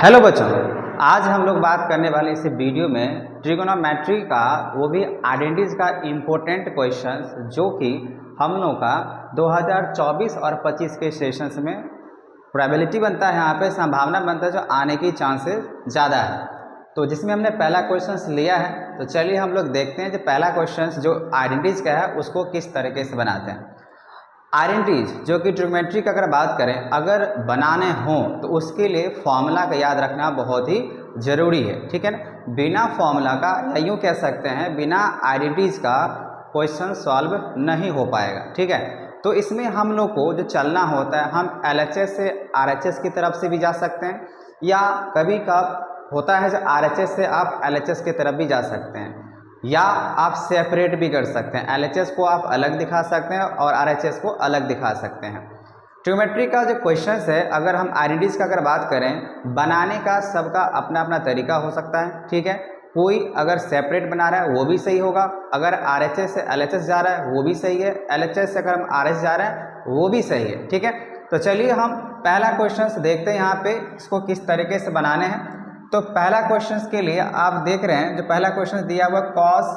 Hello बच्चों, आज हम लोग बात करने वाले इस वीडियो में ट्रिगोनोमेट्री का वो भी आइडेंटिटीज का इम्पोर्टेंट क्वेश्चंस जो कि हम लोग का 2024 और 25 के सेशंस में प्रोबेबिलिटी बनता है, यहाँ पे संभावना बनता है जो आने की चांसेस ज़्यादा है। तो जिसमें हमने पहला क्वेश्चंस लिया है, तो चलिए हम लोग देखते हैं जो पहला क्वेश्चंस जो आइडेंटिटीज का है उसको किस तरीके से बनाते हैं। आइडेंटिटीज जो कि ट्रिग्नोमेट्री का अगर बात करें, अगर बनाने हों तो उसके लिए फॉर्मूला का याद रखना बहुत ही ज़रूरी है, ठीक है ना। बिना फॉर्मूला का या यूँ कह सकते हैं बिना आइडेंटिटीज का क्वेश्चन सॉल्व नहीं हो पाएगा, ठीक है। तो इसमें हम लोग को जो चलना होता है, हम LHS से RHS की तरफ से भी जा सकते हैं, या कभी कब होता है जो RHS से आप LHS की तरफ भी जा सकते हैं, या आप सेपरेट भी कर सकते हैं। LHS को आप अलग दिखा सकते हैं और RHS को अलग दिखा सकते हैं। ट्रिग्नोमेट्री का जो क्वेश्चन है, अगर हम आइडेंटिटीज का अगर बात करें, बनाने का सबका अपना अपना तरीका हो सकता है, ठीक है। कोई अगर सेपरेट बना रहा है वो भी सही होगा, अगर RHS से LHS जा रहा है वो भी सही है, LHS से अगर हम RS जा रहे हैं वो भी सही है, ठीक है। तो चलिए हम पहला क्वेश्चन देखते हैं यहाँ पे इसको किस तरीके से बनाने हैं। तो पहला क्वेश्चन के लिए आप देख रहे हैं जो पहला क्वेश्चन दिया हुआ कॉस,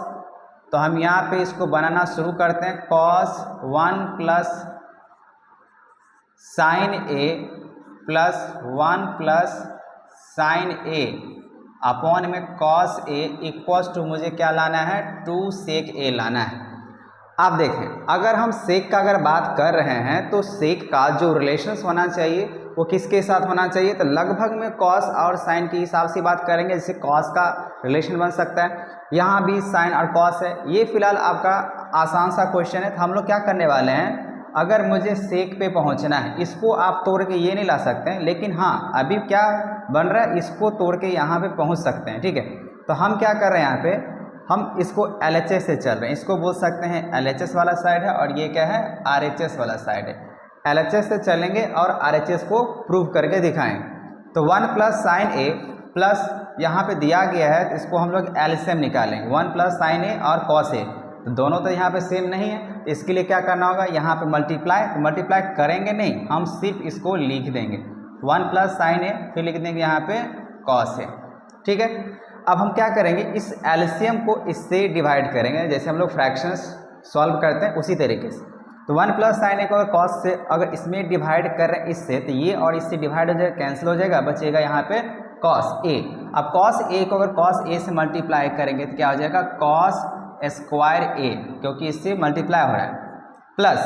तो हम यहाँ पे इसको बनाना शुरू करते हैं। Cos 1 plus sine A plus 1 plus sine A upon में कॉस ए इक्वल्स टू मुझे क्या लाना है, 2 सेक ए लाना है। आप देखें, अगर हम सेक का अगर बात कर रहे हैं तो सेक का जो रिलेशंस होना चाहिए वो किसके साथ होना चाहिए, तो लगभग में कॉस और साइन के हिसाब से बात करेंगे। जैसे कॉस का रिलेशन बन सकता है, यहाँ भी साइन और कॉस है। ये फिलहाल आपका आसान सा क्वेश्चन है। तो हम लोग क्या करने वाले हैं, अगर मुझे सेक पे पहुँचना है, इसको आप तोड़ के ये नहीं ला सकते हैं, लेकिन हाँ अभी क्या बन रहा है, इसको तोड़ के यहाँ पर पहुँच सकते हैं, ठीक है। तो हम क्या कर रहे हैं यहाँ पर, हम इसको LHS से चल रहे हैं, इसको बोल सकते हैं LHS वाला साइड है और ये क्या है, RHS वाला साइड है। LHS से चलेंगे और RHS को प्रूव करके दिखाएं। तो 1 प्लस साइन ए प्लस यहाँ पे दिया गया है, तो इसको हम लोग LCM निकालेंगे। 1 प्लस साइन ए और कॉस ए, तो दोनों तो यहाँ पे सेम नहीं है, इसके लिए क्या करना होगा, यहाँ पे मल्टीप्लाई। तो मल्टीप्लाई करेंगे नहीं, हम सिर्फ इसको लिख देंगे 1 प्लस साइन ए, फिर लिख देंगे यहाँ पे कॉस ए, ठीक है। अब हम क्या करेंगे, इस LCM को इससे डिवाइड करेंगे, जैसे हम लोग फ्रैक्शंस सॉल्व करते हैं उसी तरीके से। तो 1 प्लस साइन ए को अगर कॉस से अगर इसमें डिवाइड कर रहे हैं इससे, तो ये और इससे डिवाइड हो जाएगा, कैंसिल हो जाएगा, बचेगा यहाँ पे कॉस ए। अब कॉस ए को अगर कॉस ए से मल्टीप्लाई करेंगे तो क्या हो जाएगा, कॉस स्क्वायर ए, क्योंकि इससे मल्टीप्लाई हो रहा है। प्लस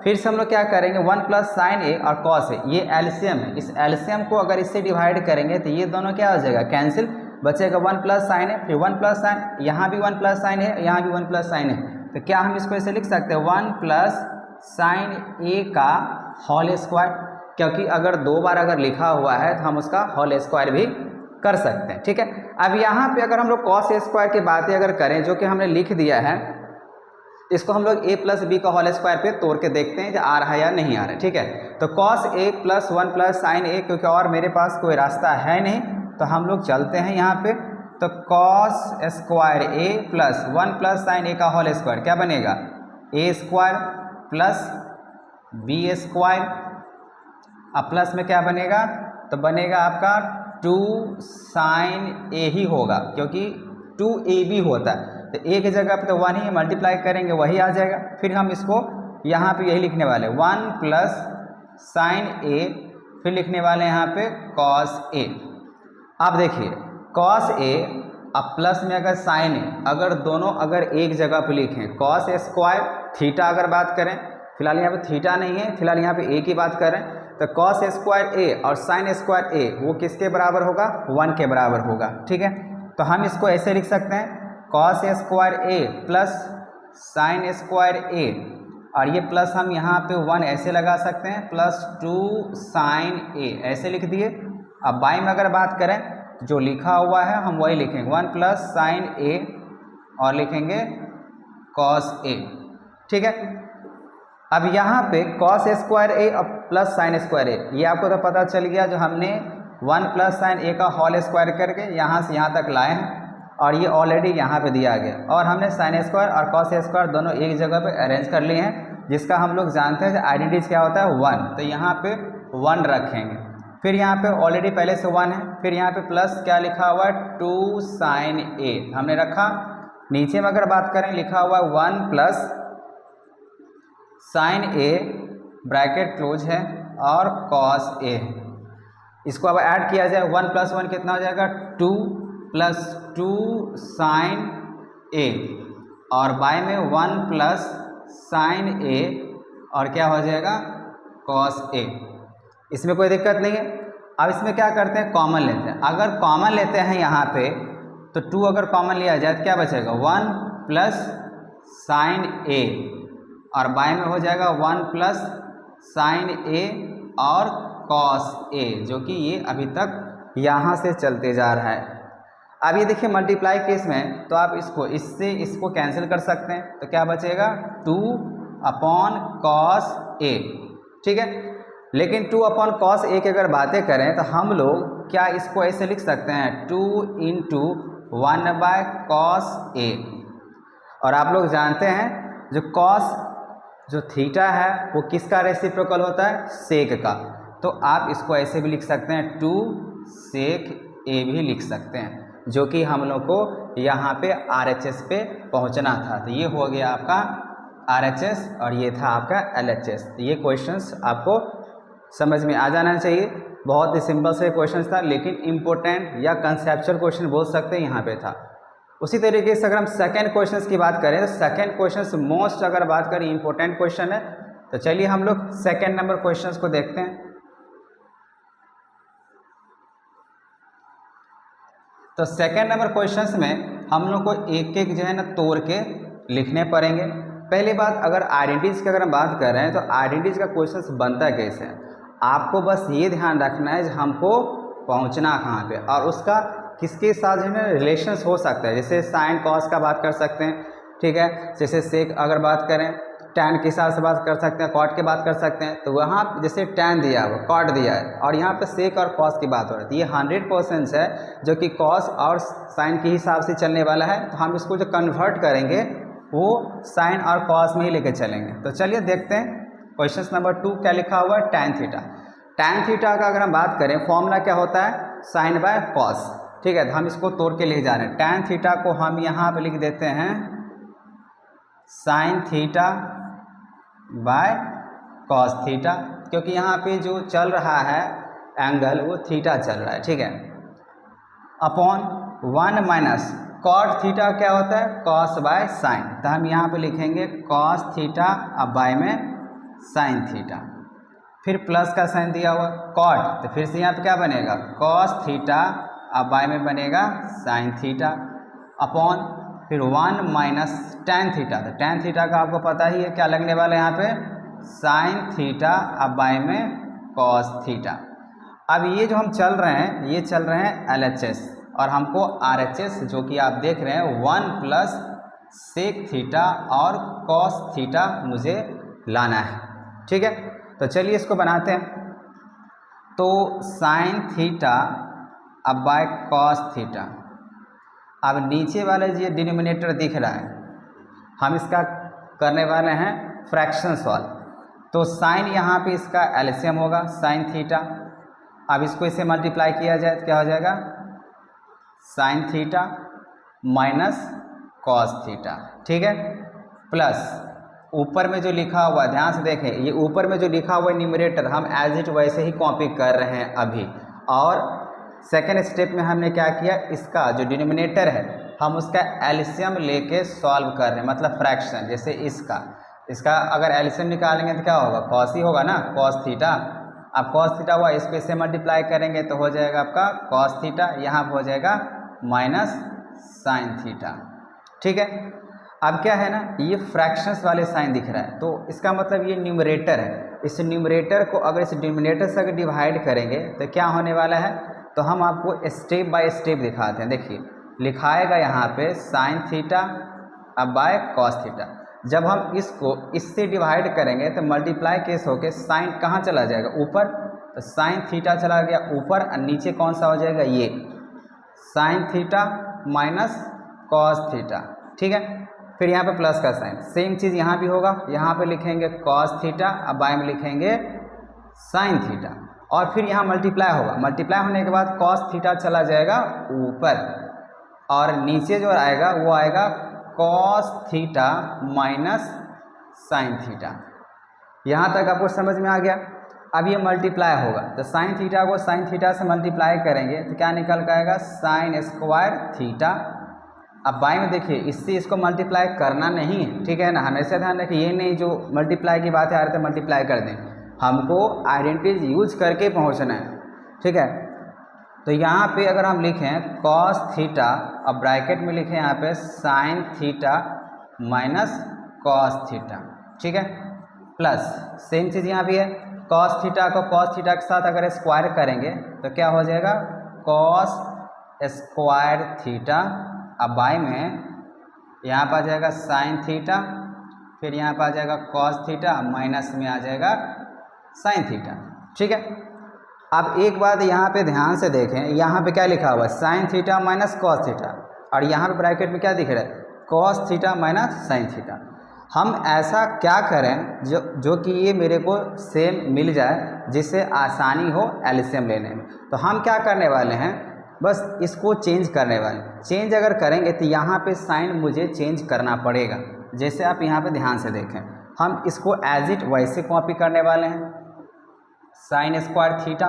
फिर से हम लोग क्या करेंगे, 1 प्लस साइन ए और कॉस ए, ये LCM है, इस LCM को अगर इससे डिवाइड करेंगे तो ये दोनों क्या हो जाएगा, कैंसिल, बचेगा 1 प्लस साइन है, फिर 1 प्लस साइन, यहाँ भी 1 प्लस साइन है, यहाँ भी 1 प्लस साइन है। तो क्या हम इसको ऐसे लिख सकते हैं, 1 प्लस साइन ए का होल स्क्वायर, क्योंकि अगर 2 बार अगर लिखा हुआ है तो हम उसका होल स्क्वायर भी कर सकते हैं, ठीक है। अब यहाँ पे अगर हम लोग कॉस स्क्वायर की बातें अगर करें, जो कि हमने लिख दिया है, इसको हम लोग a प्लस बी का होल स्क्वायर पे तोड़ के देखते हैं जो आ रहा है या नहीं आ रहा है, ठीक है। तो cos A plus 1 plus sine ए, क्योंकि और मेरे पास कोई रास्ता है नहीं, तो हम लोग चलते हैं यहाँ पे। तो कॉस स्क्वायर ए प्लस 1 प्लस साइन ए का होल स्क्वायर क्या बनेगा, ए स्क्वायर प्लस बी स्क्वायर, अब प्लस में क्या बनेगा, तो बनेगा आपका 2 साइन ए ही होगा, क्योंकि 2ab होता है। तो ए की जगह पे तो 1 ही मल्टीप्लाई करेंगे वही आ जाएगा। फिर हम इसको यहाँ पे यही लिखने वाले 1 प्लस साइन ए, फिर लिखने वाले यहाँ पे कॉस ए। आप देखिए कॉस ए, अब प्लस में अगर साइन ए, अगर दोनों अगर एक जगह पे लिखें, कॉस स्क्वायर थीटा अगर बात करें, फिलहाल यहाँ पे थीटा नहीं है, फिलहाल यहाँ पे ए की बात करें, तो कॉस स्क्वायर ए और साइन स्क्वायर ए वो किसके बराबर होगा, 1 के बराबर होगा, ठीक है। तो हम इसको ऐसे लिख सकते हैं, कॉस स्क्वायर ए प्लस साइन स्क्वायर ए, और ये प्लस हम यहाँ पे 1 ऐसे लगा सकते हैं, प्लस 2 साइन ए ऐसे लिख दिए। अब बाई में अगर बात करें, जो लिखा हुआ है हम वही लिखेंगे, 1 प्लस साइन ए और लिखेंगे कॉस ए, ठीक है। अब यहाँ पे कॉस स्क्वायर ए और प्लस साइन स्क्वायर ए, ये आपको तो पता चल गया, जो हमने 1 प्लस साइन ए का होल स्क्वायर करके यहाँ से यहाँ तक लाए हैं, और ये ऑलरेडी यहाँ पे दिया गया, और हमने साइन स्क्वायर और कॉस स्क्वायर दोनों एक जगह पे अरेंज कर लिए हैं, जिसका हम लोग जानते हैं आइडेंटिटीज क्या होता है, 1। तो यहाँ पे 1 रखेंगे। फिर यहाँ पे ऑलरेडी पहले से 1 है, फिर यहाँ पे प्लस क्या लिखा हुआ है 2 sin A हमने रखा। नीचे में अगर बात करें लिखा हुआ है 1 plus sin A bracket close है और cos A। इसको अब ऐड किया जाए 1 प्लस 1 कितना हो जाएगा 2 प्लस 2 sin A और बाय में 1 प्लस sin A और क्या हो जाएगा cos A। इसमें कोई दिक्कत नहीं है। अब इसमें क्या करते हैं कॉमन लेते हैं। अगर कॉमन लेते हैं यहाँ पे तो 2 अगर कॉमन लिया जाए तो क्या बचेगा 1 प्लस sin A और बाय में हो जाएगा 1 प्लस sin A और cos A, जो कि ये अभी तक यहाँ से चलते जा रहा है। अब ये देखिए मल्टीप्लाई केस में तो आप इसको इससे इसको कैंसिल कर सकते हैं, तो क्या बचेगा 2 अपॉन cos A, ठीक है। लेकिन 2 अपॉन cos A की अगर बातें करें तो हम लोग क्या इसको ऐसे लिख सकते हैं 2 इंटू 1 बाय cos A। और आप लोग जानते हैं जो cos जो थीटा है वो किसका रेसिप्रोकल होता है सेक का, तो आप इसको ऐसे भी लिख सकते हैं 2 सेक A भी लिख सकते हैं, जो कि हम लोग को यहाँ पे RHS पे पहुँचना था। तो ये हो गया आपका RHS और ये था आपका LHS। तो ये क्वेश्चंस आपको समझ में आ जाना चाहिए। बहुत ही सिंपल से क्वेश्चंस था, लेकिन इम्पोर्टेंट या कंसेप्चुअल क्वेश्चन बोल सकते हैं यहाँ पे था। उसी तरीके से अगर हम सेकंड क्वेश्चंस की बात करें तो सेकंड क्वेश्चंस मोस्ट अगर बात करें इम्पोर्टेंट क्वेश्चन है। तो चलिए हम लोग सेकंड नंबर क्वेश्चंस को देखते हैं। तो सेकंड नंबर क्वेश्चंस में हम लोग को एक एक जो है ना तोड़ के लिखने पड़ेंगे। पहली बात अगर आइडेंटिटीज की अगर हम बात कर रहे हैं तो आइडेंटिटीज का क्वेश्चंस बनता कैसे है, आपको बस ये ध्यान रखना है हमको पहुंचना कहाँ पे और उसका किसके साथ जो है रिलेशंस हो सकता है। जैसे साइन कॉस का बात कर सकते हैं, ठीक है। जैसे सेक अगर बात करें टैन के हिसाब से बात कर सकते हैं, कॉट की बात कर सकते हैं। तो वहाँ जैसे टैन दिया हुआ कॉट दिया है और यहाँ पे सेक और कॉस की बात हो रही है, ये 100% है जो कि कॉस और साइन के हिसाब से चलने वाला है। तो हम इसको जो कन्वर्ट करेंगे वो साइन और कॉस में ही लेके चलेंगे। तो चलिए देखते हैं क्वेश्चन नंबर 2 क्या लिखा हुआ है टैन थीटा। टैन थीटा का अगर हम बात करें फॉर्मूला क्या होता है साइन बाय कॉस, ठीक है। तो हम इसको तोड़ के ले जा रहे हैं। टैन थीटा को हम यहाँ पे लिख देते हैं sine theta by cos theta, क्योंकि यहाँ पे जो चल रहा है एंगल वो थीटा चल रहा है, ठीक है। अपॉन 1 माइनस कॉट थीटा क्या होता है कॉस बाय साइन, तो हम यहाँ पे लिखेंगे कॉस थीटा अब बाय में साइन थीटा, फिर प्लस का साइन दिया हुआ कॉट, तो फिर से यहाँ पे क्या बनेगा कॉस थीटा अब बाय में बनेगा साइन थीटा अपॉन फिर 1 माइनस टैन थीटा। तो टैन थीटा का आपको पता ही है क्या लगने वाला है यहाँ पे साइन थीटा अब बाय में कॉस थीटा। अब ये जो हम चल रहे हैं ये चल रहे हैं LHS और हमको RHS जो कि आप देख रहे हैं 1 प्लस सेक थीटा और कॉस थीटा मुझे लाना है, ठीक है। तो चलिए इसको बनाते हैं। तो साइन थीटा अब बाय कॉस थीटा, अब नीचे वाला जो डिनोमिनेटर दिख रहा है हम इसका करने वाले हैं फ्रैक्शन सॉल्व। तो साइन यहाँ पे इसका एलसीएम होगा साइन थीटा, अब इसको इसे मल्टीप्लाई किया जाए तो क्या हो जाएगा sign theta minus cos theta, ठीक है। प्लस ऊपर में जो लिखा हुआ ध्यान से देखें, ये ऊपर में जो लिखा हुआ न्यूमरेटर हम एज इट वैसे ही कॉपी कर रहे हैं अभी। और सेकेंड स्टेप में हमने क्या किया इसका जो डिनोमिनेटर है हम उसका एलसीएम लेके सॉल्व कर रहे हैं, मतलब फ्रैक्शन। जैसे इसका अगर एलसीएम निकालेंगे तो क्या होगा कॉस ही होगा ना कॉस थीटा। अब कॉस थीटा हुआ इसको इससे मल्टीप्लाई करेंगे तो हो जाएगा आपका कॉस थीटा, यहाँ पर हो जाएगा माइनस साइन थीटा, ठीक है। अब क्या है ना ये फ्रैक्शंस वाले साइन दिख रहा है, तो इसका मतलब ये न्यूमरेटर है। इस न्यूमरेटर को अगर इस डिनोमिनेटर से अगर डिवाइड करेंगे तो क्या होने वाला है, तो हम आपको स्टेप बाय स्टेप दिखाते हैं। देखिए लिखाएगा यहाँ पे साइन थीटा अब बाय कॉस थीटा। जब हम इसको इससे डिवाइड करेंगे तो मल्टीप्लाई केस होके साइन कहाँ चला जाएगा ऊपर, तो साइन थीटा चला गया ऊपर और नीचे कौन सा हो जाएगा ये sign theta minus cos theta, ठीक है। फिर यहाँ पे प्लस का साइन, सेम चीज़ यहाँ भी होगा, यहाँ पे लिखेंगे कॉस थीटा अब बाय में लिखेंगे साइन थीटा और फिर यहाँ मल्टीप्लाई होगा, मल्टीप्लाई होने के बाद कॉस थीटा चला जाएगा ऊपर और नीचे जो आएगा वो आएगा cos theta minus sine theta. यहाँ तक आपको समझ में आ गया। अब ये मल्टीप्लाई होगा तो साइन थीटा को साइन थीटा से मल्टीप्लाई करेंगे तो क्या निकल कर आएगा साइन स्क्वायर थीटा। अब बाई में देखिए इससे इसको मल्टीप्लाई करना नहीं है, ठीक है ना, हमेशा ध्यान रखिए ये नहीं जो मल्टीप्लाई की बात है आ रही तो मल्टीप्लाई कर दें, हमको आइडेंटिटीज यूज करके पहुंचना है, ठीक है। तो यहाँ पे अगर हम लिखें कॉस थीटा अब ब्रैकेट में लिखें यहाँ पे sign theta minus cos theta, ठीक है, प्लस सेम चीज़ यहाँ भी है कॉस थीटा को कॉस थीटा के साथ अगर स्क्वायर करेंगे तो क्या हो जाएगा कॉस स्क्वायर थीटा। अब बाई में यहाँ पर आ जाएगा साइन थीटा, फिर यहाँ पर आ जाएगा कॉस थीटा, माइनस में आ जाएगा साइन थीटा, ठीक है। अब एक बात यहाँ पे ध्यान से देखें, यहाँ पे क्या लिखा हुआ है sign theta minus cos theta और यहाँ पे ब्रैकेट में क्या दिख रहा है cos theta minus sine theta. हम ऐसा क्या करें जो कि ये मेरे को सेम मिल जाए जिससे आसानी हो एलसीएम लेने में। तो हम क्या करने वाले हैं बस इसको चेंज करने वाले, चेंज अगर करेंगे तो यहाँ पे साइन मुझे चेंज करना पड़ेगा। जैसे आप यहाँ पे ध्यान से देखें हम इसको एज इट वैसे कॉपी करने वाले हैं साइन स्क्वायर थीटा।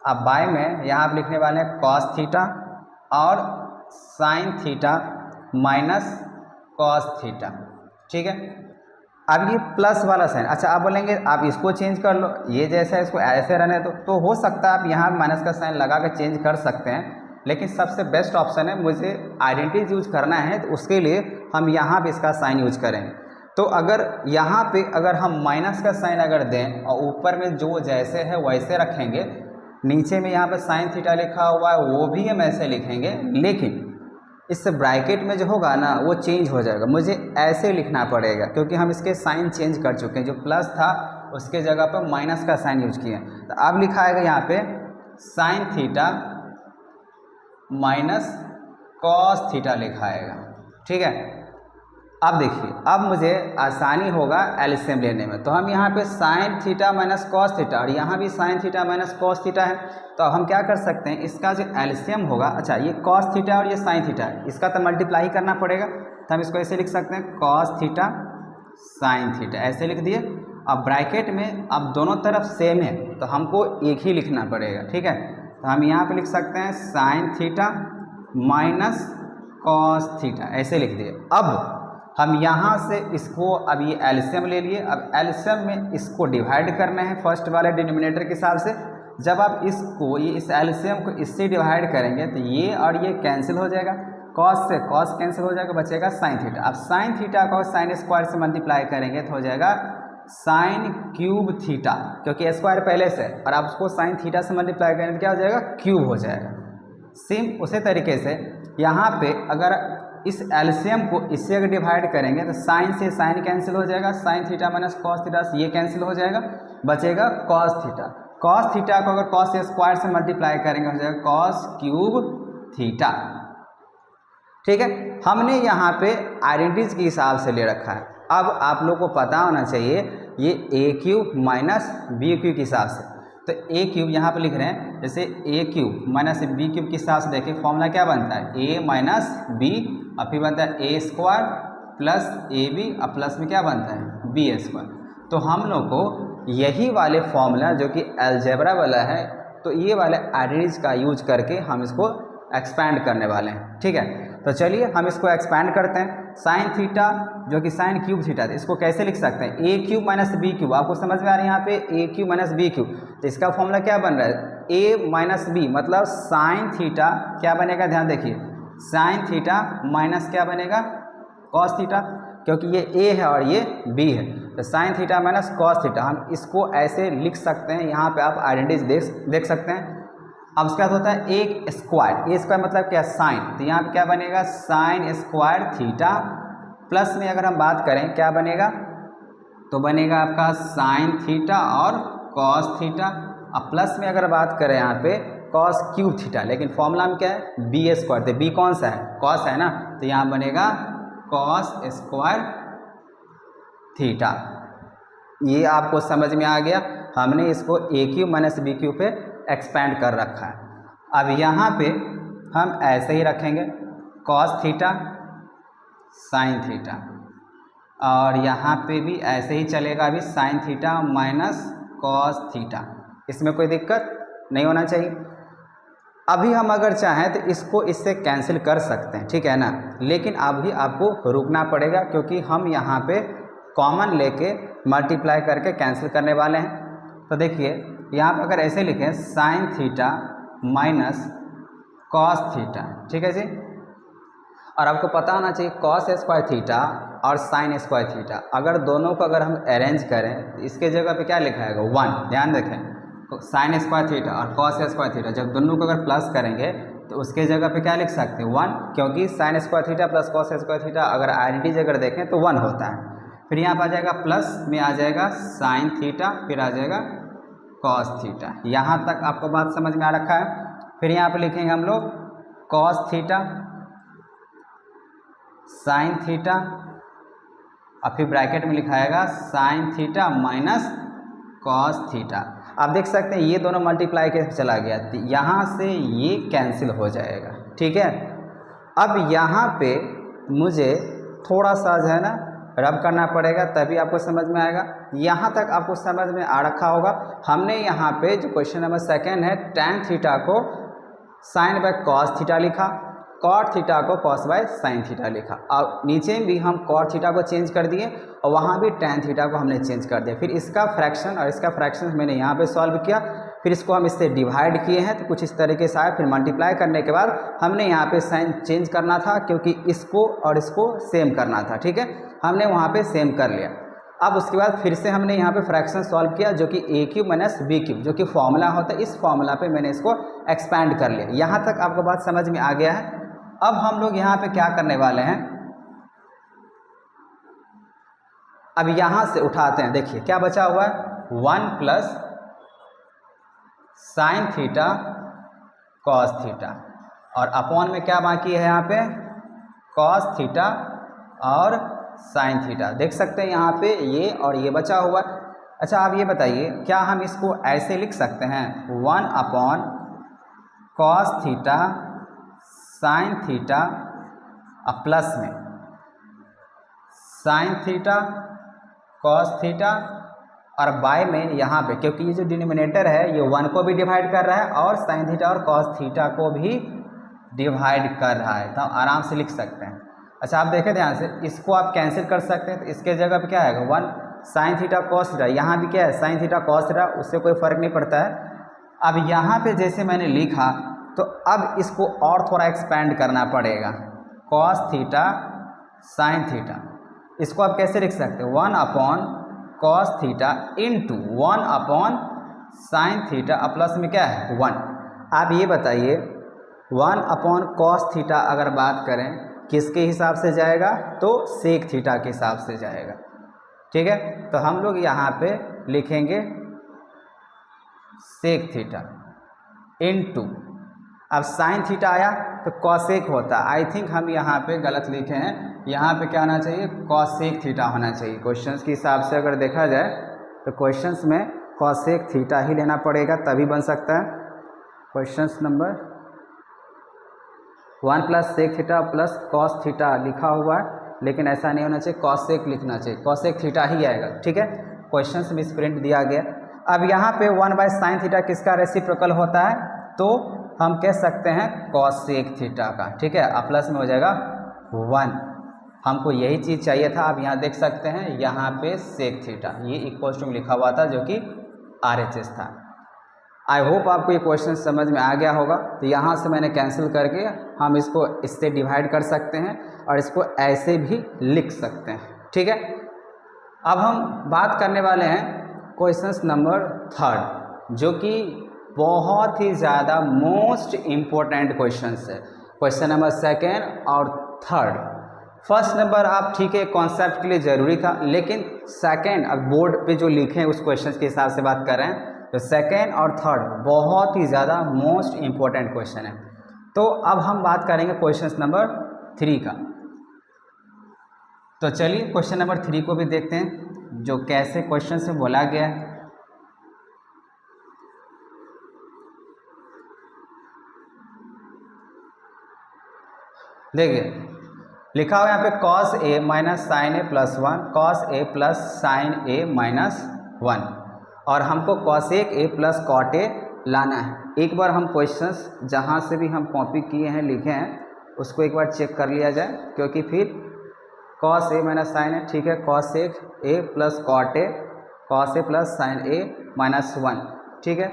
अब बाय में यहाँ पे लिखने वाले हैं कॉस थीटा और sign theta minus cos theta, ठीक है। अब ये प्लस वाला साइन, अच्छा आप बोलेंगे आप इसको चेंज कर लो, ये जैसा इसको ऐसे रहने तो हो सकता है आप यहाँ माइनस का साइन लगा कर चेंज कर सकते हैं, लेकिन सबसे बेस्ट ऑप्शन है मुझे आइडेंटिटीज यूज करना है तो उसके लिए हम यहाँ पे इसका साइन यूज करेंगे। तो अगर यहाँ पे अगर हम माइनस का साइन अगर दें और ऊपर में जो जैसे है वैसे रखेंगे, नीचे में यहाँ पे साइन थीटा लिखा हुआ है वो भी हम ऐसे लिखेंगे, लेकिन इस ब्रैकेट में जो होगा ना वो चेंज हो जाएगा, मुझे ऐसे लिखना पड़ेगा क्योंकि हम इसके साइन चेंज कर चुके हैं, जो प्लस था उसके जगह पर माइनस का साइन यूज किए। तो अब लिखा आएगा यहाँ पे sign theta minus cos theta लिखा आएगा, ठीक है। अब देखिए अब मुझे आसानी होगा एलसीएम लेने में, तो हम यहाँ पे sign theta minus cos theta और यहाँ भी sign theta minus cos theta है, तो अब हम क्या कर सकते हैं इसका जो एलसीएम होगा, अच्छा ये कॉस थीटा और ये साइन थीटा है, इसका तो मल्टीप्लाई करना पड़ेगा, तो हम इसको ऐसे लिख सकते हैं कॉस थीटा साइन थीटा, ऐसे लिख दिए। अब ब्रैकेट में अब दोनों तरफ सेम है तो हमको एक ही लिखना पड़ेगा, ठीक है। तो हम यहाँ पे लिख सकते हैं sign theta minus cos theta, ऐसे लिख दिए। अब हम यहाँ से इसको अब ये एलसीएम ले लिए, अब एलसीएम में इसको डिवाइड करना है फर्स्ट वाले डिनोमिनेटर के हिसाब से। जब आप इसको ये इस एलसीएम को इससे डिवाइड करेंगे तो ये और ये कैंसिल हो जाएगा, कॉस से कॉस कैंसिल हो जाएगा, बचेगा साइन थीटा। अब साइन थीटा को साइन स्क्वायर से मल्टीप्लाई करेंगे तो हो जाएगा साइन क्यूब थीटा, क्योंकि स्क्वायर पहले से और आप उसको साइन थीटा से मल्टीप्लाई करेंगे तो क्या हो जाएगा क्यूब हो जाएगा। सेम उसी तरीके से यहाँ पे अगर इस एलसीएम को इससे अगर डिवाइड करेंगे तो साइन से साइन कैंसिल हो जाएगा, sign theta minus cos theta से ये कैंसिल हो जाएगा, बचेगा कॉस थीटा। कॉस थीटा को अगर कॉस स्क्वायर से मल्टीप्लाई करेंगे हो जाएगा कॉस क्यूब थीटा, ठीक है। हमने यहाँ पे आइडेंटिटीज के हिसाब से ले रखा है। अब आप लोग को पता होना चाहिए ये ए क्यूब माइनस बी क्यूब के हिसाब से, तो ए क्यूब यहाँ पे लिख रहे हैं, जैसे ए क्यूब माइनस बी क्यूब के हिसाब से देखिए फॉर्मूला क्या बनता है ए माइनस बी और फिर बनता है ए स्क्वायर प्लस ए बी और प्लस में क्या बनता है बी स्क्वायर। तो हम लोग को यही वाले फॉर्मूला जो कि अलजेब्रा वाला है, तो ये वाले आइडेंटिटीज का यूज करके हम इसको एक्सपैंड करने वाले हैं, ठीक है। तो चलिए हम इसको एक्सपैंड करते हैं। साइन थीटा जो कि साइन क्यूब थीटा था, इसको कैसे लिख सकते हैं ए क्यूब माइनस बी क्यूब, आपको समझ में आ रहा है यहाँ पे ए क्यूब माइनस बी क्यूब, तो इसका फॉर्मूला क्या बन रहा है ए माइनस बी, मतलब साइन थीटा क्या बनेगा, ध्यान देखिए साइन थीटा माइनस क्या बनेगा कॉस थीटा, क्योंकि ये ए है और ये बी है, तो sign theta minus cos theta हम इसको ऐसे लिख सकते हैं। यहाँ पे आप आइडेंटिटीज देख सकते हैं। अब उसके बाद होता है एक स्क्वायर, ए स्क्वायर मतलब क्या साइन, तो यहाँ पे क्या बनेगा साइन स्क्वायर थीटा, प्लस में अगर हम बात करें क्या बनेगा तो बनेगा आपका साइन थीटा और कॉस थीटा, अब प्लस में अगर बात करें यहाँ पे कॉस क्यूब थीटा, लेकिन फॉर्मूला में क्या है बी स्क्वायर, तो बी कौन सा है कॉस है ना, तो यहाँ बनेगा कॉस स्क्वायर थीटा। ये आपको समझ में आ गया। हमने इसको ए क्यू माइनस बी क्यू पे एक्सपेंड कर रखा है। अब यहाँ पे हम ऐसे ही रखेंगे कॉस थीटा साइन थीटा, और यहाँ पे भी ऐसे ही चलेगा अभी sign theta minus cos theta, इसमें कोई दिक्कत नहीं होना चाहिए। अभी हम अगर चाहें तो इसको इससे कैंसिल कर सकते हैं, ठीक है ना, लेकिन अभी आपको रुकना पड़ेगा क्योंकि हम यहाँ पे कॉमन लेके मल्टीप्लाई करके कैंसिल करने वाले हैं। तो देखिए यहाँ पर अगर ऐसे लिखें sign theta minus cos theta, ठीक है जी, और आपको पता होना चाहिए कॉस स्क्वायर थीटा और साइन स्क्वायर थीटा, अगर दोनों को अगर हम अरेंज करें तो इसके जगह पे क्या लिखा जाएगा 1, ध्यान रखें, साइन स्क्वायर थीटा और कॉस स्क्वायर थीटा जब दोनों को अगर प्लस करेंगे तो उसके जगह पे क्या लिख सकते हैं 1, क्योंकि sine square theta plus cos square theta अगर आइडेंटिटी अगर देखें तो 1 होता है। फिर यहाँ पर आ जाएगा प्लस में आ जाएगा साइन थीटा, फिर आ जाएगा कॉस थीटा। यहाँ तक आपको बात समझ में आ रखा है। फिर यहाँ पर लिखेंगे हम लोग कॉस थीटा साइन थीटा, और फिर ब्रैकेट में लिखाएगा sine theta minus cos theta. आप देख सकते हैं ये दोनों मल्टीप्लाई के चला गया, यहाँ से ये कैंसिल हो जाएगा, ठीक है। अब यहाँ पे मुझे थोड़ा सा जो है ना रब करना पड़ेगा तभी आपको समझ में आएगा। यहाँ तक आपको समझ में आ रखा होगा। हमने यहाँ पे जो क्वेश्चन नंबर 2 है tan थीटा को साइन बाय कॉस थीटा लिखा, कॉट थीटा को कॉस बाय साइन थीटा लिखा, और नीचे भी हम कॉट थीटा को चेंज कर दिए और वहाँ भी tan थीटा को हमने चेंज कर दिया। फिर इसका फ्रैक्शन और इसका फ्रैक्शन मैंने यहाँ पे सॉल्व किया, फिर इसको हम इससे डिवाइड किए हैं तो कुछ इस तरीके से आया। फिर मल्टीप्लाई करने के बाद हमने यहाँ पे साइन चेंज करना था क्योंकि इसको और इसको सेम करना था, ठीक है, हमने वहाँ पे सेम कर लिया। अब उसके बाद फिर से हमने यहाँ पे फ्रैक्शन सॉल्व किया जो कि ए क्यूब माइनस बी क्यूब जो कि फॉर्मूला होता है, इस फॉर्मूला पे मैंने इसको एक्सपैंड कर लिया। यहाँ तक आपको बात समझ में आ गया है। अब हम लोग यहाँ पे क्या करने वाले हैं, अब यहाँ से उठाते हैं। देखिए क्या बचा हुआ है 1 plus sine theta cos theta, और अपॉन में क्या बाकी है यहाँ पे कॉस थीटा और साइन थीटा। देख सकते हैं यहाँ पे ये और ये बचा हुआ है। अच्छा आप ये बताइए क्या हम इसको ऐसे लिख सकते हैं 1 upon cos theta sine theta और प्लस में साइन थीटा कॉस थीटा और बाय में यहाँ पे, क्योंकि ये जो डिनोमिनेटर है ये 1 को भी डिवाइड कर रहा है और साइन थीटा और कॉस थीटा को भी डिवाइड कर रहा है, तो आराम से लिख सकते हैं। अच्छा आप देखें ध्यान से, इसको आप कैंसिल कर सकते हैं तो इसके जगह पे क्या आएगा 1 साइन थीटा कॉस थीटा, यहाँ भी क्या है साइन थीटा कॉस थीटा, उससे कोई फ़र्क नहीं पड़ता है। अब यहाँ पे जैसे मैंने लिखा तो अब इसको और थोड़ा एक्सपेंड करना पड़ेगा, कॉस थीटा साइन थीटा, इसको आप कैसे लिख सकते हैं 1 upon cos theta into 1 upon sine theta और प्लस में क्या है 1। आप ये बताइए 1 अपॉन कॉस थीटा अगर बात करें किसके हिसाब से जाएगा तो सेक थीटा के हिसाब से जाएगा, ठीक है। तो हम लोग यहाँ पे लिखेंगे सेक थीटा इनटू, अब साइन थीटा आया तो कॉसेक होता, आई थिंक हम यहाँ पे गलत लिखे हैं, यहाँ पे क्या होना चाहिए कॉसेक थीटा होना चाहिए। क्वेश्चंस के हिसाब से अगर देखा जाए तो क्वेश्चंस में कॉसेक थीटा ही लेना पड़ेगा तभी बन सकता है। Questions number 1 plus sec theta plus cos theta लिखा हुआ है, लेकिन ऐसा नहीं होना चाहिए, कॉसेक लिखना चाहिए, कॉसेक थीटा ही आएगा, ठीक है। क्वेश्चन में मिसप्रिंट दिया गया। अब यहाँ पे 1 बाय साइन थीटा किसका रेसिप्रोकल होता है तो हम कह सकते हैं कॉसेक थीटा का, ठीक है, अब प्लस में हो जाएगा 1। हमको यही चीज़ चाहिए था। आप यहाँ देख सकते हैं यहाँ पे सेक थीटा ये इक्वल्स टू में लिखा हुआ था जो कि RHS था। आई होप आपको ये क्वेश्चन समझ में आ गया होगा। तो यहाँ से मैंने कैंसिल करके हम इसको इससे डिवाइड कर सकते हैं और इसको ऐसे भी लिख सकते हैं, ठीक है। अब हम बात करने वाले हैं क्वेश्चन नंबर 3 जो कि बहुत ही ज़्यादा मोस्ट इम्पोर्टेंट क्वेश्चन है। क्वेश्चन नंबर 2 और 3। फर्स्ट नंबर आप ठीक है कॉन्सेप्ट के लिए ज़रूरी था, लेकिन 2 अब बोर्ड पे जो लिखे हैं उस क्वेश्चन के हिसाब से बात कर रहे हैं तो 2 और 3 बहुत ही ज़्यादा मोस्ट इम्पोर्टेंट क्वेश्चन है। तो अब हम बात करेंगे क्वेश्चन नंबर 3 का। तो चलिए क्वेश्चन नंबर 3 को भी देखते हैं जो कैसे क्वेश्चन से बोला गया है। देखिए लिखा हुआ यहाँ पे cos A minus sine A plus 1, cos A plus sine A minus 1, और हमको cosec A plus cot A लाना है। एक बार हम क्वेश्चंस जहाँ से भी हम कॉपी किए हैं लिखे हैं उसको एक बार चेक कर लिया जाए, क्योंकि फिर cos A minus sine A, ठीक है, cosec A plus cot A, cos A plus sine A minus 1, ठीक है,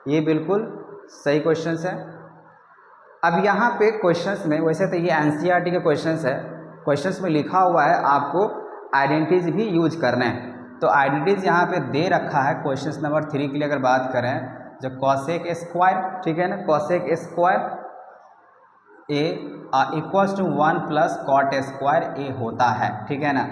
ये बिल्कुल सही क्वेश्चंस है। अब यहाँ पे क्वेश्चंस में, वैसे तो ये एनसीईआरटी के क्वेश्चंस है, क्वेश्चंस में लिखा हुआ है आपको आइडेंटिटीज भी यूज करना है, तो आइडेंटिटीज यहाँ पे दे रखा है। क्वेश्चंस नंबर 3 के लिए अगर बात करें, जो कॉसेक स्क्वायर, ठीक है ना, cosec square A equals to 1 plus cot square A होता है, ठीक है ना,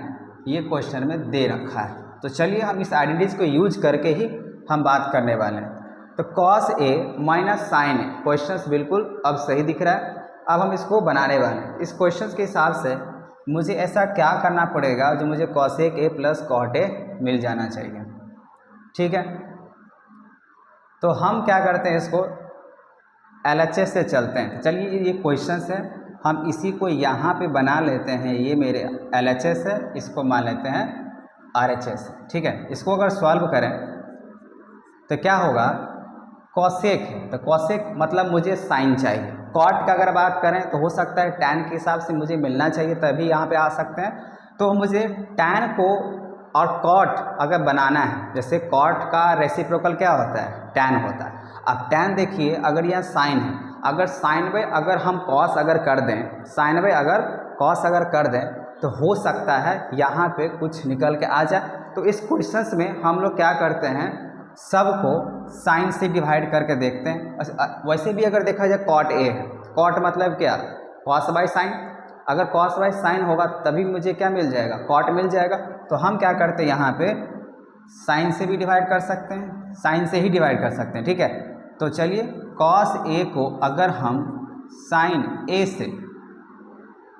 ये क्वेश्चन में दे रखा है। तो चलिए हम इस आइडेंटिटीज को यूज करके ही हम बात करने वाले हैं। तो cos A minus sine A, questions बिल्कुल अब सही दिख रहा है। अब हम इसको बनाने वाले हैं। इस क्वेश्चंस के हिसाब से मुझे ऐसा क्या करना पड़ेगा जो मुझे cosec A plus cot A मिल जाना चाहिए, ठीक है। तो हम क्या करते हैं, इसको एलएचएस से चलते हैं। तो चलिए ये क्वेश्चंस है, हम इसी को यहाँ पे बना लेते हैं। ये मेरे एलएचएस है, इसको मान लेते हैं आरएचएस, ठीक है। इसको अगर सॉल्व करें तो क्या होगा, कॉसेक है तो कॉसेक मतलब मुझे साइन चाहिए। कॉट का अगर बात करें तो हो सकता है टैन के हिसाब से मुझे मिलना चाहिए, तभी यहाँ पे आ सकते हैं। तो मुझे टैन को और कॉट अगर बनाना है, जैसे कॉट का रेसिप्रोकल क्या होता है, टैन होता है। अब टैन देखिए, अगर यह साइन है, अगर साइन बाय अगर हम कॉस अगर कर दें, साइन बाय अगर कॉस अगर कर दें, तो हो सकता है यहाँ पे कुछ निकल के आ जाए। तो इस क्वेश्चंस में हम लोग क्या करते हैं, सबको साइन से डिवाइड करके देखते हैं। वैसे भी अगर देखा जाए कॉट ए है, कॉट मतलब क्या, कॉस बाय साइन, अगर कॉस बाय साइन होगा तभी मुझे क्या मिल जाएगा, कॉट मिल जाएगा। तो हम क्या करते हैं, यहाँ पे साइन से भी डिवाइड कर सकते हैं, साइन से ही डिवाइड कर सकते हैं, ठीक है। तो चलिए कॉस ए को अगर हम साइन ए से,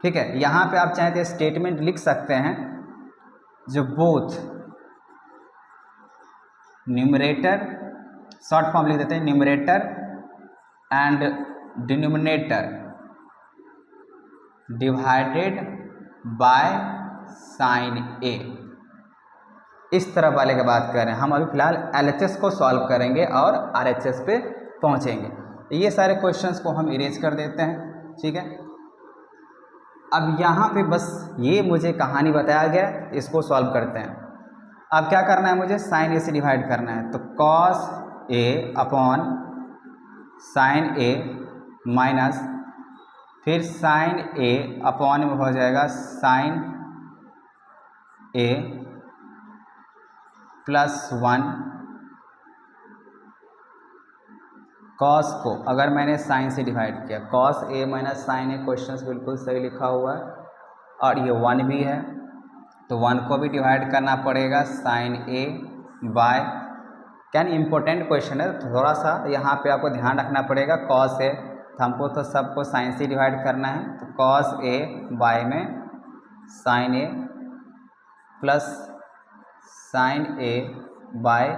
ठीक है, यहाँ पे आप चाहें तो स्टेटमेंट लिख सकते हैं, जो बोथ न्यूमरेटर, शॉर्ट फॉर्म लिख देते हैं, numerator and denominator divided by sine A, इस तरह वाले की बात करें। हम अभी फिलहाल एलएचएस को सॉल्व करेंगे और आरएचएस पे पहुंचेंगे। ये सारे क्वेश्चंस को हम इरेज कर देते हैं, ठीक है। अब यहाँ पे बस ये मुझे कहानी बताया गया, इसको सॉल्व करते हैं। अब क्या करना है, मुझे साइन ए से डिवाइड करना है। तो cos A upon sine A minus फिर साइन ए अपॉन में हो जाएगा साइन ए प्लस 1, कॉस को अगर मैंने साइन से डिवाइड किया, cos A minus sine A, questions बिल्कुल सही लिखा हुआ है, और ये 1 भी है तो 1 को भी डिवाइड करना पड़ेगा साइन ए बाय, क्या इम्पोर्टेंट क्वेश्चन है, थोड़ा सा यहाँ पे आपको ध्यान रखना पड़ेगा। कॉस ए तो हमको तो सबको साइन से डिवाइड करना है, तो कॉस ए बाय में sine A plus sine A by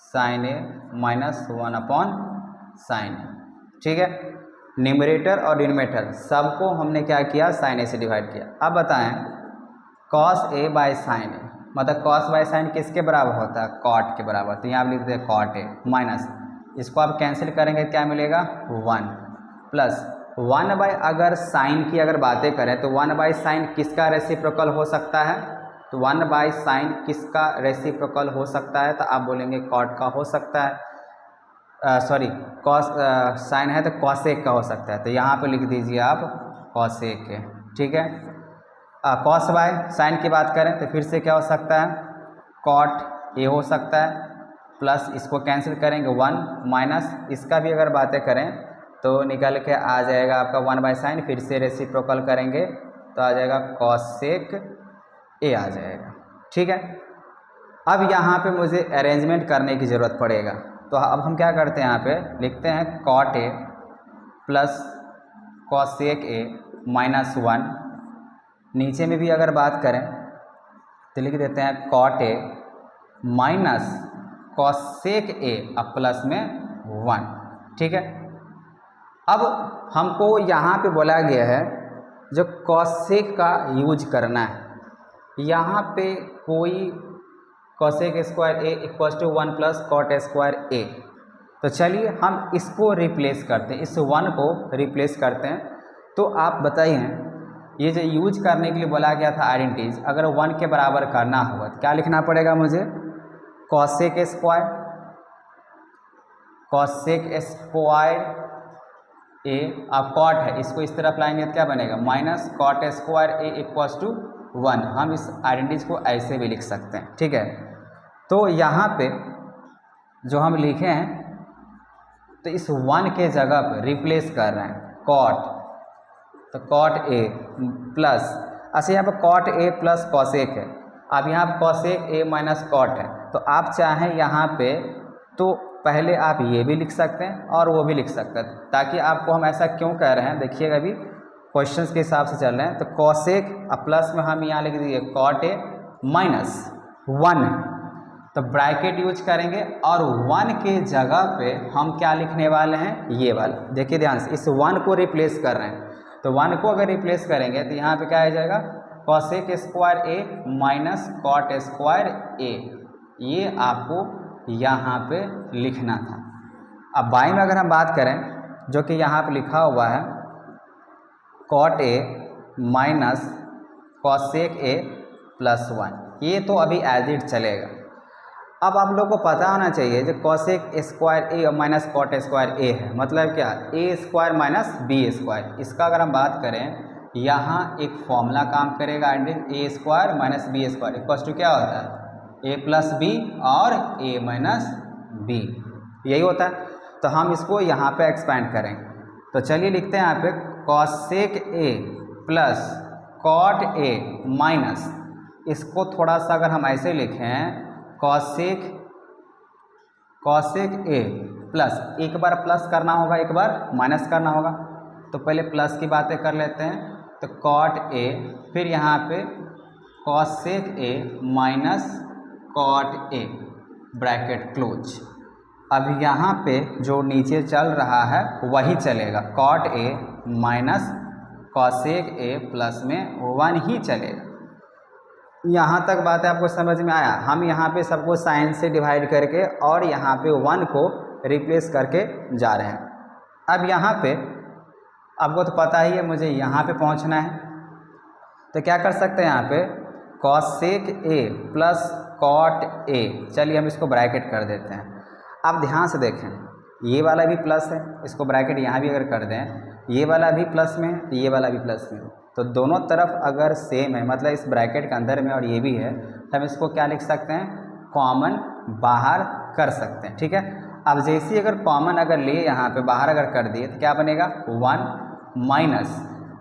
sine A minus 1 upon sine A, ठीक है। न्यूमरेटर और डिनोमिनेटर सबको हमने क्या किया, साइन ए से डिवाइड किया। अब बताएं कॉस ए बाय साइन ए, मतलब कॉस बाय साइन किसके बराबर होता है, कॉट के बराबर। तो यहाँ आप लिख देते कॉट ए माइनस, इसको आप कैंसिल करेंगे क्या मिलेगा, 1 प्लस 1 बाय, अगर साइन की अगर बातें करें तो 1 बाय साइन किसका रेसिप्रोकल हो सकता है, तो 1 बाय साइन किसका रेसिप्रोकल हो सकता है, तो आप बोलेंगे कॉट का हो सकता है, सॉरी कॉस साइन है तो कॉसेक का हो सकता है। तो यहाँ पे लिख दीजिए आप कॉसेक है, ठीक है। कॉस बाय साइन की बात करें तो फिर से क्या हो सकता है, कॉट ए हो सकता है, प्लस इसको कैंसिल करेंगे 1 माइनस इसका भी अगर बातें करें तो निकल के आ जाएगा आपका 1 बाय साइन, फिर से रेसिप्रोकल करेंगे तो आ जाएगा कॉसेक ए आ जाएगा, ठीक है। अब यहाँ पे मुझे अरेंजमेंट करने की ज़रूरत पड़ेगा, तो अब हम क्या करते हैं, यहाँ पे लिखते हैं cot A plus cosec A minus 1, नीचे में भी अगर बात करें तो लिख देते हैं cot A minus cosec A अब प्लस में 1, ठीक है। अब हमको यहाँ पे बोला गया है जो कॉसेक का यूज करना है। यहाँ पे कोई cosec square A equal to 1 plus cot square A. तो चलिए हम इसको रिप्लेस करते हैं, इस 1 को रिप्लेस करते हैं। तो आप बताइए, ये जो यूज करने के लिए बोला गया था आइडेंटिटीज, अगर 1 के बराबर करना होगा तो क्या लिखना पड़ेगा मुझे? कॉसेक स्क्वायर ए, अब कॉट है, इसको इस तरफ लाएंगे तो क्या बनेगा? Minus cot square A equals to 1। हम इस आइडेंटिटीज को ऐसे भी लिख सकते हैं, ठीक है। तो यहाँ पे जो हम लिखे हैं, तो इस 1 के जगह पर रिप्लेस कर रहे हैं कॉट, तो कॉट ए प्लस, अच्छा यहाँ पर कॉट ए प्लस कॉसेक है। अब यहाँ पर कॉसेक ए माइनस कॉट है, तो आप चाहें यहाँ पे तो पहले आप ये भी लिख सकते हैं और वो भी लिख सकते हैं, ताकि आपको हम ऐसा क्यों कह रहे हैं देखिएगा, अभी क्वेश्चंस के हिसाब से चल रहे हैं। तो कॉसेक प्लस में हम यहाँ लिख दीजिए कॉट ए माइनस 1, तो ब्रैकेट यूज करेंगे और 1 के जगह पे हम क्या लिखने वाले हैं? ये वाला, देखिए ध्यान से, इस 1 को रिप्लेस कर रहे हैं। तो 1 को अगर रिप्लेस करेंगे तो यहाँ पे क्या आ जाएगा? कॉसेक स्क्वायर ए माइनस कॉट स्क्वायर ए, ये आपको यहाँ पे लिखना था। अब बाई में अगर हम बात करें, जो कि यहाँ पे लिखा हुआ है cot A minus cosec A plus 1, ये तो अभी एज इट चलेगा। अब आप लोग को पता होना चाहिए जो कॉसेक स्क्वायर ए माइनस कॉट स्क्वायर ए है, मतलब क्या? ए स्क्वायर माइनस बी स्क्वायर। इसका अगर हम बात करें, यहाँ एक फॉर्मूला काम करेगा, A square minus B square equals to क्या होता है? ए प्लस बी और ए माइनस बी, यही होता है। तो हम इसको यहाँ पे एक्सपेंड करेंगे, तो चलिए लिखते हैं यहाँ पे cosec A plus cot A minus, इसको थोड़ा सा अगर हम ऐसे लिखें कॉसेक ए प्लस, एक बार प्लस करना होगा, एक बार माइनस करना होगा, तो पहले प्लस की बातें कर लेते हैं। तो कॉट ए, फिर यहाँ पे cosec A minus cot A, bracket close. अब यहाँ पे जो नीचे चल रहा है वही चलेगा, cot A minus cosec A plus में 1 ही चलेगा। यहाँ तक बात है आपको समझ में आया? हम यहाँ पे सबको साइन से डिवाइड करके और यहाँ पे 1 को रिप्लेस करके जा रहे हैं। अब यहाँ पे आपको तो पता ही है मुझे यहाँ पे पहुँचना है, तो क्या कर सकते हैं यहाँ पे? Cosec A plus cot A, चलिए हम इसको ब्रैकेट कर देते हैं। अब ध्यान से देखें, ये वाला भी प्लस है, इसको ब्रैकेट यहाँ भी अगर कर दें, ये वाला भी प्लस में है, ये वाला भी प्लस में है, तो दोनों तरफ अगर सेम है, मतलब इस ब्रैकेट के अंदर में और ये भी है, तो हम इसको क्या लिख सकते हैं? कॉमन बाहर कर सकते हैं, ठीक है। अब जैसे अगर कॉमन अगर लिए यहाँ पे बाहर अगर कर दिए तो क्या बनेगा? 1 माइनस,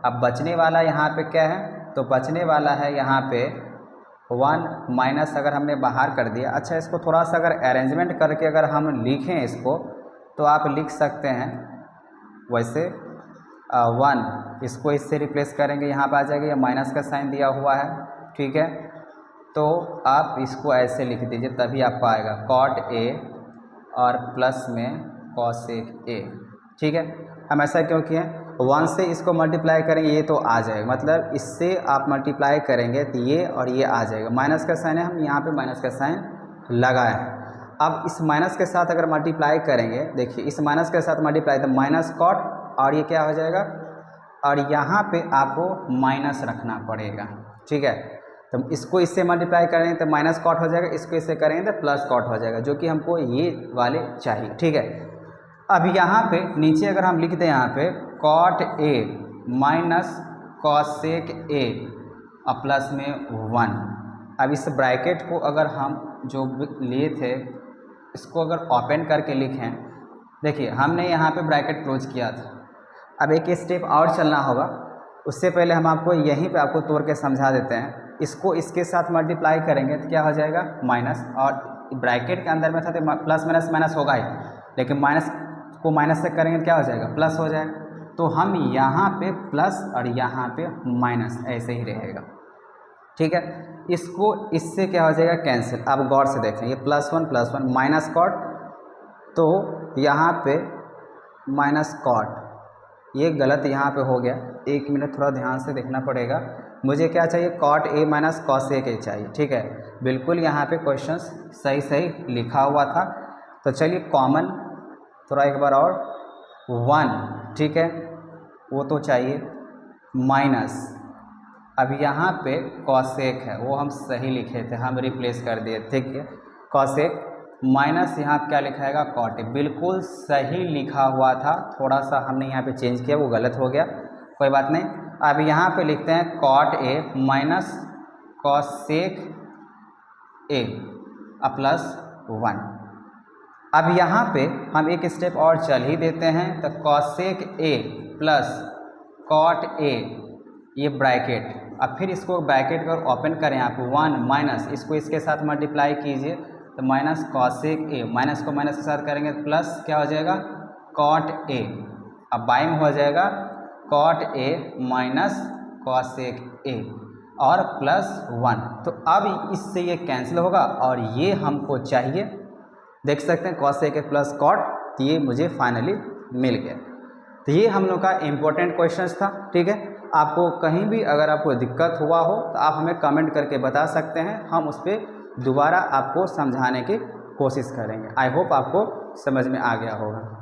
अब बचने वाला यहाँ पे क्या है? तो बचने वाला है यहाँ पे 1 माइनस, अगर हमने बाहर कर दिया। अच्छा, इसको थोड़ा सा अगर अरेंजमेंट करके अगर हम लिखें इसको, तो आप लिख सकते हैं वैसे 1, इसको इससे रिप्लेस करेंगे, यहाँ पर आ जाएगा, ये माइनस का साइन दिया हुआ है, ठीक है। तो आप इसको ऐसे लिख दीजिए, तभी आपको आएगा कॉट ए और प्लस में कॉसेक ए, ठीक है। हम ऐसा क्यों किए? 1 से इसको मल्टीप्लाई करेंगे, ये तो आ जाएगा, मतलब इससे आप मल्टीप्लाई करेंगे तो ये और ये आ जाएगा। माइनस का साइन है, हम यहाँ पे माइनस का साइन लगाए हैं। अब इस माइनस के साथ अगर मल्टीप्लाई करेंगे, देखिए इस माइनस के साथ मल्टीप्लाई, तो माइनस कॉट, और ये क्या हो जाएगा? और यहाँ पे आपको माइनस रखना पड़ेगा, ठीक है। तो इसको इससे मल्टीप्लाई करेंगे तो माइनस कॉट हो जाएगा, इसको इससे करेंगे तो प्लस कॉट हो जाएगा, जो कि हमको ये वाले चाहिए, ठीक है। अब यहाँ पे नीचे अगर हम लिख दें यहाँ पे cot A minus cosec A और प्लस में 1, अब इस ब्रैकेट को अगर हम जो लिए थे इसको अगर ओपन करके लिखें, देखिए हमने यहाँ पे ब्रैकेट क्लोज किया था। अब एक स्टेप और चलना होगा, उससे पहले हम आपको यहीं पे आपको तोड़ के समझा देते हैं। इसको इसके साथ मल्टीप्लाई करेंगे तो क्या हो जाएगा? माइनस, और ब्रैकेट के अंदर में था तो प्लस माइनस माइनस होगा ही, लेकिन माइनस को माइनस से करेंगे तो क्या हो जाएगा? प्लस हो जाएगा। तो हम यहाँ पे प्लस और यहाँ पे माइनस ऐसे ही रहेगा, ठीक है। इसको इससे क्या हो जाएगा? कैंसिल। अब गौर से देखें, ये +1 माइनस कॉट, तो यहाँ पे माइनस कॉट, ये गलत यहाँ पे हो गया, 1 मिनट थोड़ा ध्यान से देखना पड़ेगा। मुझे क्या चाहिए, cot A minus cos A के चाहिए, ठीक है। बिल्कुल यहाँ पे क्वेश्चंस सही सही लिखा हुआ था। तो चलिए कॉमन थोड़ा एक बार और 1, ठीक है, वो तो चाहिए, माइनस अब यहाँ पे कॉसेक है, वो हम सही लिखे थे, हम रिप्लेस कर दिए, ठीक है, कॉसेक माइनस यहाँ पे क्या लिखा है, कॉट ए, बिल्कुल सही लिखा हुआ था, थोड़ा सा हमने यहाँ पे चेंज किया, वो गलत हो गया, कोई बात नहीं। अब यहाँ पे लिखते हैं cot A minus cosec A plus 1। अब यहाँ पे हम एक स्टेप और चल ही देते हैं, तो cosec A plus cot A, ये ब्रैकेट, अब फिर इसको ब्रैकेट कर ओपन करें, आप 1 माइनस इसको इसके साथ मल्टीप्लाई कीजिए, तो माइनस कॉसेक ए, माइनस को माइनस के साथ करेंगे तो प्लस क्या हो जाएगा, कॉट ए, अब बाई में हो जाएगा cot A minus cosec A और प्लस 1। तो अब इससे ये कैंसिल होगा और ये हमको चाहिए, देख सकते हैं कॉसेक ए प्लस कॉट, तो ये मुझे फाइनली मिल गया। तो ये हम लोग का इम्पोर्टेंट क्वेश्चंस था, ठीक है। आपको कहीं भी अगर आपको दिक्कत हुआ हो तो आप हमें कमेंट करके बता सकते हैं, हम उस पर दोबारा आपको समझाने की कोशिश करेंगे। आई होप आपको समझ में आ गया होगा।